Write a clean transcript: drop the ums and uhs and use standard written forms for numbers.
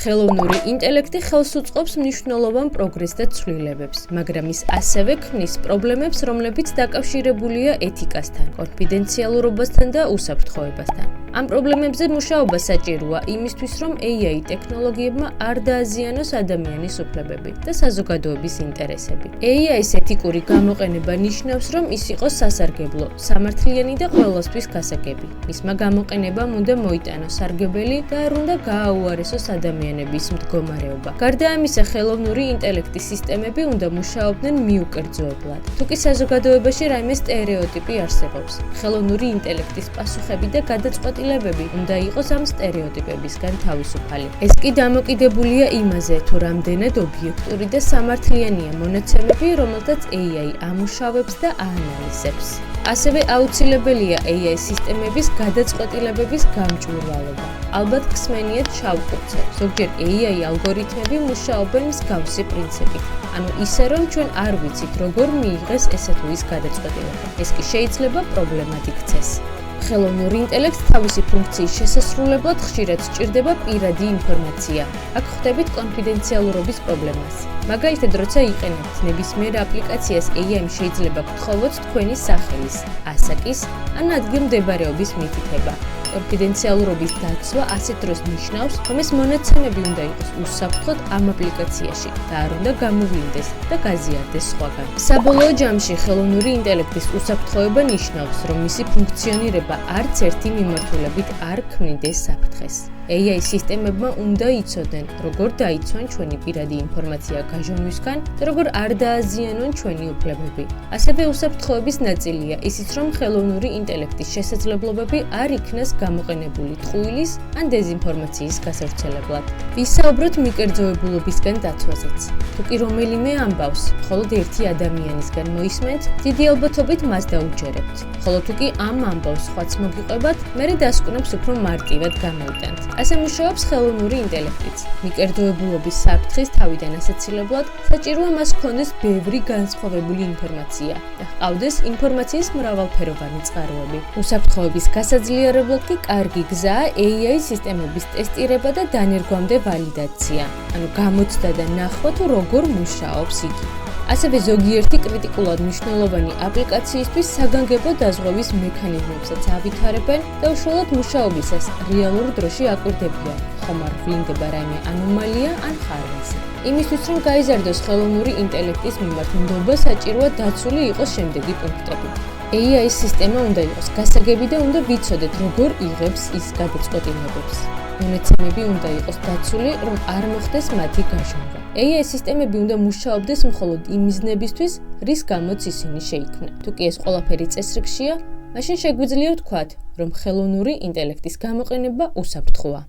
ხელოვნური ინტელექტი ხელს უწყობს მნიშვნელოვან პროგრესს და ცვლილებებს, მაგრამ ის ასევე ქმნის პრობლემებს, რომლებიც დაკავშირებულია ეთიკასთან, კონფიდენციალურობასთან და უსაფრთხოებასთან. ამ პრობლემებზე მუშაობა საჭიროა იმისთვის, რომ AI ტექნოლოგიებმა არ დააზიანოს ადამიანის უფლებები და საზოგადოების ინტერესები. AI-ის ეთიკური გამოყენება ნიშნავს, რომ ის იყოს სასარგებლო, სამართლიანი და ყველასთვის გასაგები. მისმა გამოყენებამ უნდა მოიტანოს სარგებელი და არ უნდა გააუარესოს ადამიანების მდგომარეობა. გარდა ამისა, ხელოვნური ინტელექტის სისტემები უნდა მუშაობდნენ მიუკერძოებლად. თუკი საზოგადოებაში რაიმე სტერეოტიპი არსებობს, ხელოვნური ინტელექტის პასუხები და გადაწყვეტილებები უნდა იყოს ამ სტერეოტიპებისგან თავისუფალი. ეს კი დამოკიდებულია იმაზე, თუ რამდენად ობიექტური და სამართლიანია მონაცემები, რომელთაც AI ამუშავებს და აანალიზებს. ასევე აუცილებელია AI სისტემების გადაწყვეტილებების გამჭვირვალობა. ალბათ გსმენიათ შავ ყუთზე. ზოგჯერ AI ალგორითმები მუშაობენ მსგავსი პრინციპით. ანუ ისე, რომ ჩვენ არ ვიცით, როგორ მიიღეს ესე თუ ის გადაწყვეტილება. ეს კი შეიძლება პრობლემად იქცეს. ხელოვნური ინტელექტს თავისი ფუნქციის შესასრულებლად ხშირად სჭირდება პირადი ინფორმაცია. აქ ხვდებით კონფიდენციალურობის პრობლემას. მაგალითად, როცა იყენებთ ნებისმიერ აპლიკაციას, AI-მ შეიძლება გთხოვოთ თქვენი სახელის, ასაკის ან ადგილმდებარეობის მითითება. კონფიდენციალურობის დაცვა ასეთ დროს ნიშნავს, რომ ეს მონაცემები უნდა იყოს უსაფრთხოდ ამ აპლიკაციაში და არ უნდა გამოვლინდეს და გაზიარდეს სხვაგან. საბოლოო ჯამში ხელოვნური ინტელექტის უსაფრთხოება ნიშნავს, რომ მისი ფუნქციონირება არც ერთი მიმართულებით არ ქმნიდეს საფრთხეს. AI სისტემებმა უნდა იცოდნენ, როგორ დაიცვან ჩვენი პირადი ინფორმაცია გაჟონვისგან და როგორ არ დააზიანონ ჩვენი უფლებები. ასევე უსაფრთხოების ნაწილია ისიც, რომ ხელოვნური ინტელექტის შესაძლებლობები არ იქნას გამოყენებული ტყუილის ან დეზინფორმაციის გასავრცელებლად. ვისაუბროთ მიკერძოებულობისგან დაცვაზეც. თუკი რომელიმე ამბავს მხოლოდ ერთი ადამიანისგან მოისმენთ, დიდი ალბათობით მას დაუჯერებთ. ხოლო თუკი ამ ამბავს სხვაც მოგიყვებათ, მერე დასკვნებს უფრო მარტივად გამოიტანთ. ასე მუშაობს ხელოვნური ინტელექტიც. მიკერძოებულობის საფრთხის თავიდან ასაცილებლად საჭიროა მას ჰქონდეს ბევრი განსხვავებული ინფორმაცია და ჰყავდეს ინფორმაციის მრავალფეროვანი წყაროები. უსაფრთხოების გასაძლიერებლად კი კარგი გზაა AI სისტემების ტესტირება და დანერგვამდე ვალიდაცია. ანუ გამოცდა და ნახვა თუ როგორ მუშაობს იგი. ასევე ზოგიერთი კრიტიკულად მნიშვნელოვანი აპლიკაციისთვის საგანგებო დაზღვევის მექანიზმებსაც ავითარებენ და უშუალოდ მუშაობისას რეალურ დროში აკვირდებიან, ხომ არ ვლინდება რაიმე ანომალია ან ხარვასი. იმისთვის, რომ გაიზარდოს ხელოვნური ინტელექტის მიმართ ნდობა, საჭიროა დაცული იყოს შემდეგი პუნქტები. AI სისტემა უნდა იყოს გასაგები და უნდა ვიცოდეთ, როგორ იღებს ის გადაწყვეტილებებს. მონაცემები უნდა იყოს დაცული, რომ არ მოხდეს მათი გაჟონვა. AI სისტემები უნდა მუშაობდეს მხოლოდ იმ მიზნებისთვის, რის გამოც ისინი შეიქმნა. თუკი ეს ყველაფერი წესრიგშია, მაშინ შეგვიძლია ვთქვათ, რომ ხელოვნური ინტელექტის გამოყენება უსაფრთხოა.